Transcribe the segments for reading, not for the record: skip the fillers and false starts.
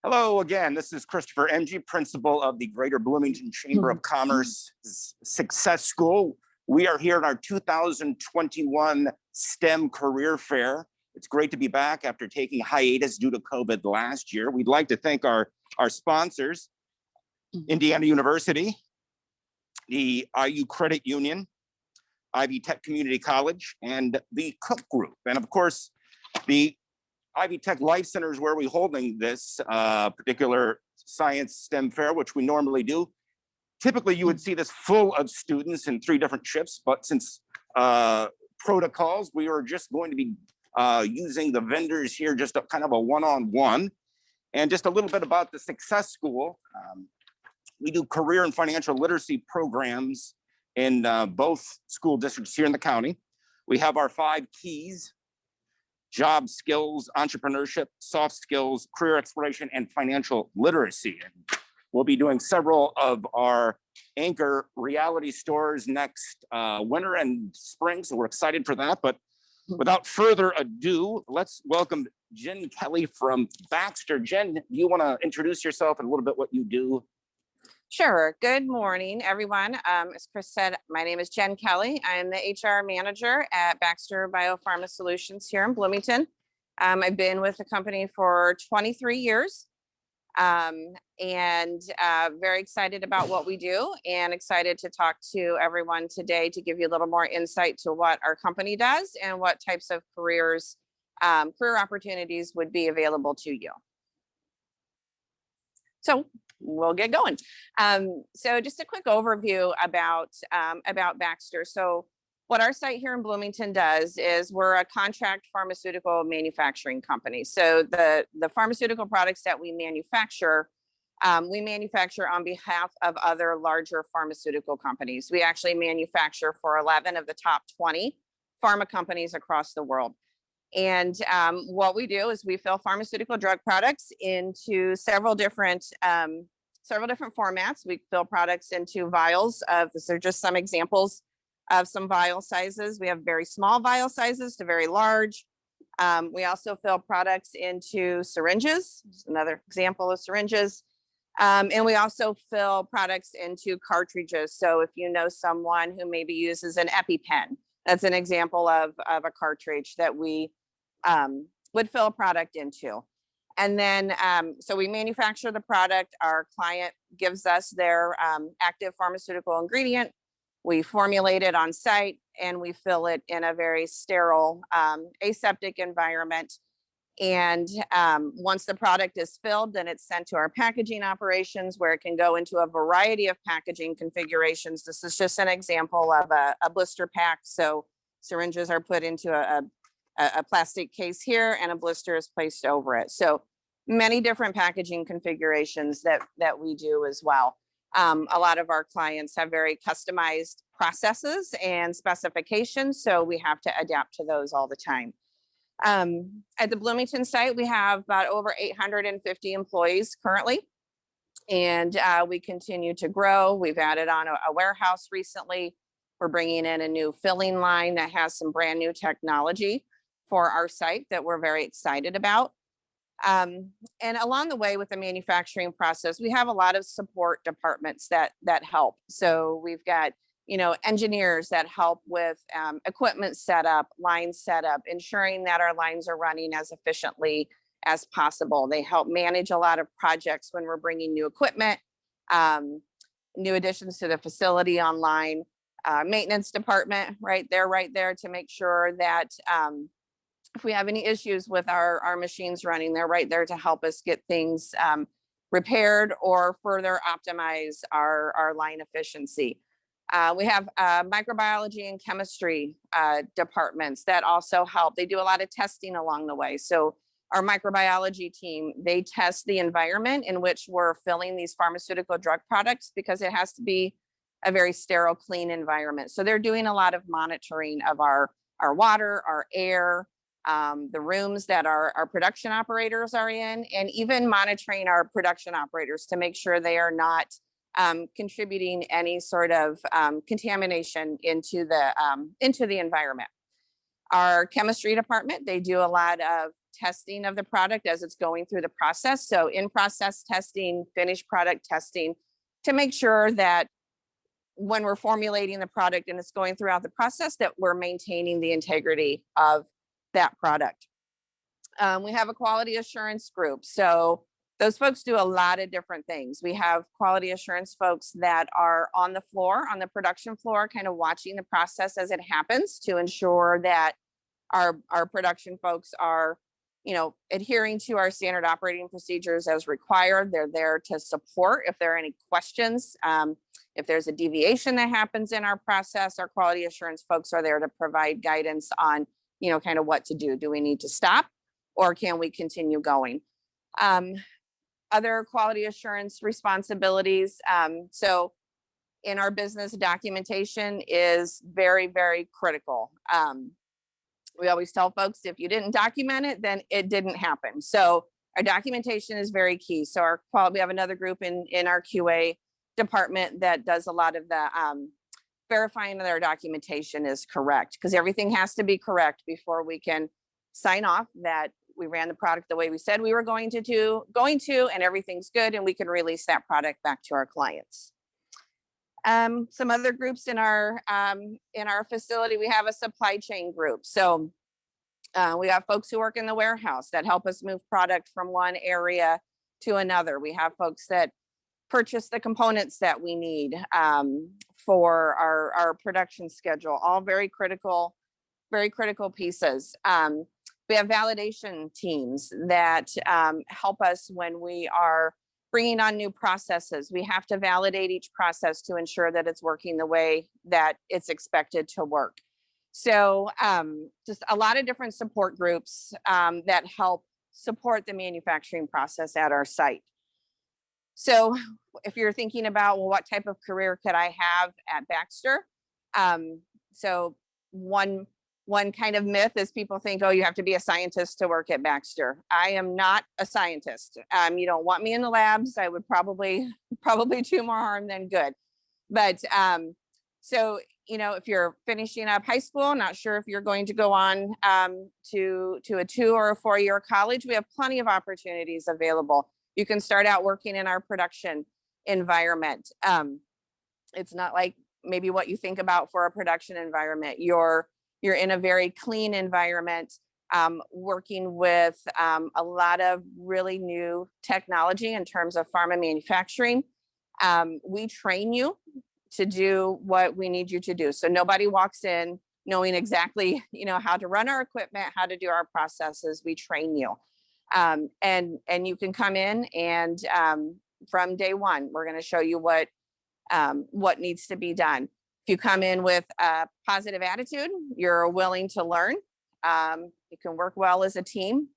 Hello again. This is Christopher MG, principal of the Greater Bloomington Chamber of Commerce Success School. We are here at our 2021 STEM Career Fair. It's great to be back after taking hiatus due to COVID last year. We'd like to thank our sponsors, Indiana University, the IU Credit Union, Ivy Tech Community College, and the Cook Group. And of course, the Ivy Tech Life Center is where we're holding this particular science STEM fair, which we normally do. Typically, you would see this full of students in 3 different shifts, but since protocols, we are just going to be using the vendors here, just a kind of a one-on-one. And just a little bit about the Success School. We do career and financial literacy programs in both school districts here in the county. We have our 5 keys: job skills, entrepreneurship, soft skills, career exploration, and financial literacy. And we'll be doing several of our anchor reality stores next winter and spring, so we're excited for that. But without further ado, let's welcome Jen Kelley from Baxter. Jen, do you want to introduce yourself and a little bit what you do? Sure. Good morning, everyone. As Chris said, my name is Jen Kelley. I'm the HR manager at Baxter BioPharma Solutions here in Bloomington. I've been with the company for 23 years and very excited about what we do and excited to talk to everyone today to give you a little more insight to what our company does and what types of career opportunities would be available to you. So we'll get going. So just a quick overview about Baxter. So what our site here in Bloomington does is we're a contract pharmaceutical manufacturing company. So the pharmaceutical products that we manufacture on behalf of other larger pharmaceutical companies. We actually manufacture for 11 of the top 20 pharma companies across the world. And what we do is we fill pharmaceutical drug products into several different formats. We fill products into vials these are just some examples of some vial sizes. We have very small vial sizes to very large. We also fill products into syringes. Just another example of syringes. And we also fill products into cartridges. So if you know someone who maybe uses an EpiPen, that's an example of a cartridge that we would fill a product into. And then, so we manufacture the product, our client gives us their active pharmaceutical ingredient, we formulate it on site, and we fill it in a very sterile, aseptic environment. And once the product is filled, then it's sent to our packaging operations where it can go into a variety of packaging configurations. This is just an example of a blister pack. So syringes are put into a plastic case here and a blister is placed over it. So many different packaging configurations that we do as well. A lot of our clients have very customized processes and specifications, so we have to adapt to those all the time. At the Bloomington site, we have about over 850 employees currently, and we continue to grow. We've added on a warehouse recently. We're bringing in a new filling line that has some brand new technology for our site that we're very excited about. And along the way with the manufacturing process, we have a lot of support departments that help. So we've got, engineers that help with equipment setup, line setup, ensuring that our lines are running as efficiently as possible. They help manage a lot of projects when we're bringing new equipment, new additions to the facility online. Maintenance department, right? They're right there to make sure that if we have any issues with our machines running, they're right there to help us get things repaired or further optimize our line efficiency. We have microbiology and chemistry departments that also help. They do a lot of testing along the way. So our microbiology team, they test the environment in which we're filling these pharmaceutical drug products because it has to be a very sterile, clean environment. So they're doing a lot of monitoring of our water, our air, the rooms that our production operators are in, and even monitoring our production operators to make sure they are not contributing any sort of contamination into the environment. Our chemistry department, they do a lot of testing of the product as it's going through the process. So in-process testing, finished product testing, to make sure that when we're formulating the product and it's going throughout the process, that we're maintaining the integrity of that product. We have a quality assurance group. So those folks do a lot of different things. We have quality assurance folks that are on the floor, on the production floor, kind of watching the process as it happens to ensure that our production folks are, adhering to our standard operating procedures as required. They're there to support if there are any questions. If there's a deviation that happens in our process, our quality assurance folks are there to provide guidance on, kind of what to do. Do we need to stop, or can we continue going? Other quality assurance responsibilities. So in our business, documentation is very, very critical. We always tell folks, if you didn't document it, then it didn't happen. So our documentation is very key. So we have another group in our QA department that does a lot of the verifying that our documentation is correct, because everything has to be correct before we can sign off that we ran the product the way we said we were going to, and everything's good, and we can release that product back to our clients. Some other groups in our facility, we have a supply chain group. So we have folks who work in the warehouse that help us move product from one area to another. We have folks that purchase the components that we need for our production schedule, all very critical pieces. We have validation teams that help us when we are bringing on new processes. We have to validate each process to ensure that it's working the way that it's expected to work. So just a lot of different support groups that help support the manufacturing process at our site. So if you're thinking about, well, what type of career could I have at Baxter? So one kind of myth is people think, oh, you have to be a scientist to work at Baxter. I am not a scientist. You don't want me in the labs. I would probably do more harm than good. But so, if you're finishing up high school, not sure if you're going to go on to a 2 or a 4-year college, we have plenty of opportunities available. You can start out working in our production environment. It's not like maybe what you think about for a production environment. You're in a very clean environment, working with a lot of really new technology in terms of pharma manufacturing. We train you to do what we need you to do. So nobody walks in knowing exactly, how to run our equipment, how to do our processes. We train you. And you can come in and from day one, we're going to show you what needs to be done. If you come in with a positive attitude, you're willing to learn, you can work well as a team.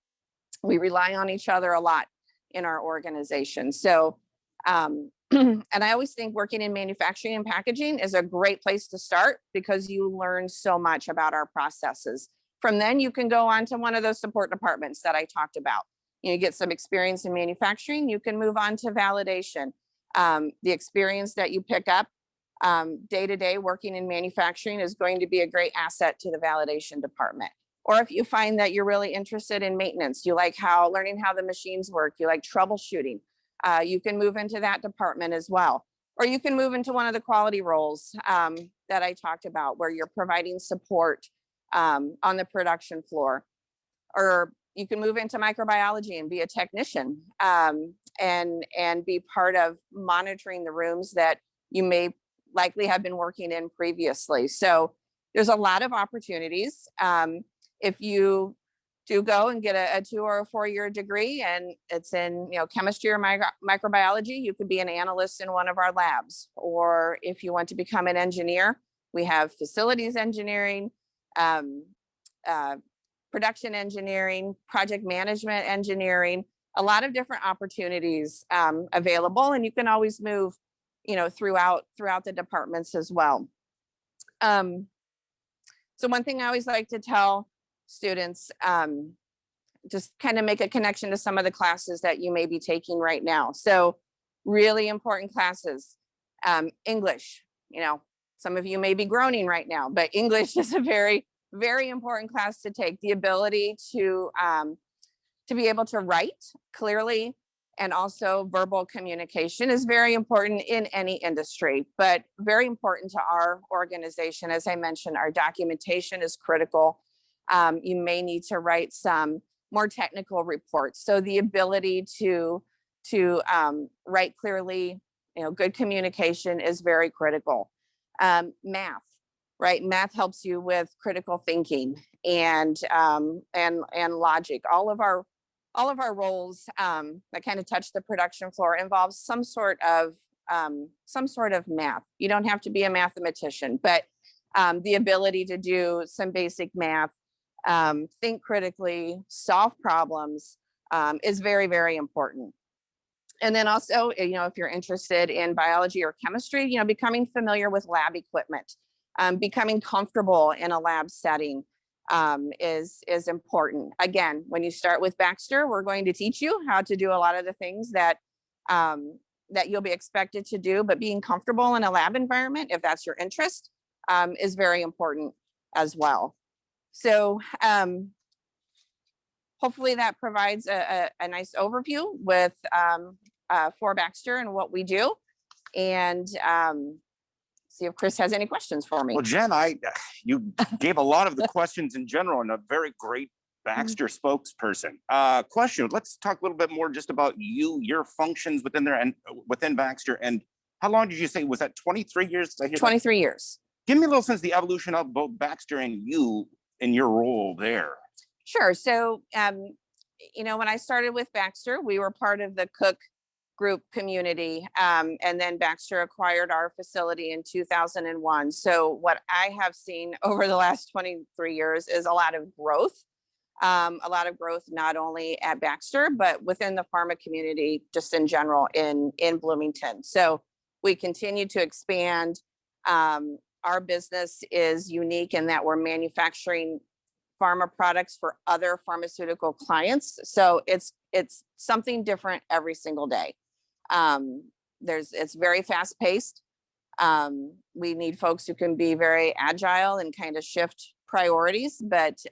We rely on each other a lot in our organization. So, and I always think working in manufacturing and packaging is a great place to start because you learn so much about our processes. From then you can go on to one of those support departments that I talked about. You get some experience in manufacturing, you can move on to validation. The experience that you pick up day to day working in manufacturing is going to be a great asset to the validation department. Or if you find that you're really interested in maintenance, you like learning how the machines work, you like troubleshooting, you can move into that department as well. Or you can move into one of the quality roles that I talked about, where you're providing support on the production floor. Or you can move into microbiology and be a technician and be part of monitoring the rooms that you may likely have been working in previously. So there's a lot of opportunities. If you do go and get a 2 or a 4-year degree and it's in chemistry or microbiology, you could be an analyst in one of our labs. Or if you want to become an engineer, we have facilities engineering, production engineering, project management engineering, a lot of different opportunities available, and you can always move throughout the departments as well. So one thing I always like to tell students, just kind of make a connection to some of the classes that you may be taking right now. So really important classes, English, some of you may be groaning right now, but English is a very, very important class to take. The ability to to be able to write clearly, and also verbal communication is very important in any industry, but very important to our organization. As I mentioned, our documentation is critical. You may need to write some more technical reports. So the ability to write clearly, good communication is very critical. Math, right? Math helps you with critical thinking and logic. All of our roles that kind of touch the production floor involves some sort of math. You don't have to be a mathematician, but the ability to do some basic math, think critically, solve problems is very, very important. And then also, if you're interested in biology or chemistry, becoming familiar with lab equipment, becoming comfortable in a lab setting is important. Again, when you start with Baxter, we're going to teach you how to do a lot of the things that you'll be expected to do, but being comfortable in a lab environment, if that's your interest, is very important as well. So hopefully that provides a nice overview with for Baxter and what we do. And see if Chris has any questions for me. Well, Jen, you gave a lot of the questions in general and a very great Baxter spokesperson. Question, let's talk a little bit more just about your functions within there and within Baxter. And how long did you say, was that 23 years? 23 years. Give me a little sense of the evolution of both Baxter and you in your role there. Sure. So, when I started with Baxter, we were part of the Cook Group community. And then Baxter acquired our facility in 2001. So what I have seen over the last 23 years is a lot of growth not only at Baxter, but within the pharma community, just in general in Bloomington. So we continue to expand. Our business is unique in that we're manufacturing pharma products for other pharmaceutical clients. So it's something different every single day. It's very fast paced. We need folks who can be very agile and kind of shift priorities. But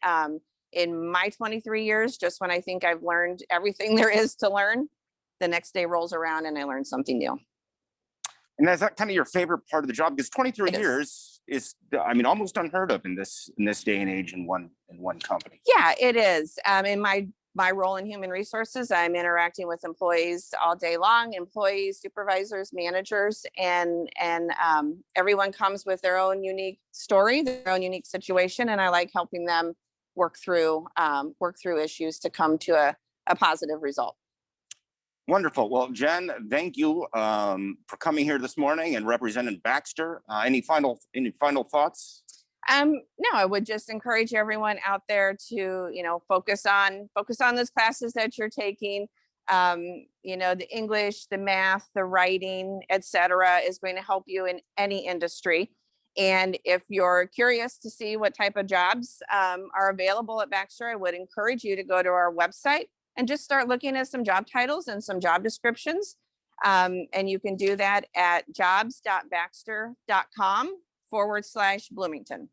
in my 23 years, just when I think I've learned everything there is to learn, the next day rolls around and I learn something new. And is that kind of your favorite part of the job? Because 23 years is, almost unheard of in this day and age in one company. Yeah, it is. In my role in human resources, I'm interacting with employees all day long, employees, supervisors, managers, and everyone comes with their own unique story, their own unique situation, and I like helping them work through issues to come to a positive result. Wonderful. Well, Jen, thank you for coming here this morning and representing Baxter. Any final thoughts? No, I would just encourage everyone out there to, focus on those classes that you're taking. The English, the math, the writing, etc., is going to help you in any industry. And if you're curious to see what type of jobs are available at Baxter, I would encourage you to go to our website and just start looking at some job titles and some job descriptions. And you can do that at jobs.baxter.com/Bloomington.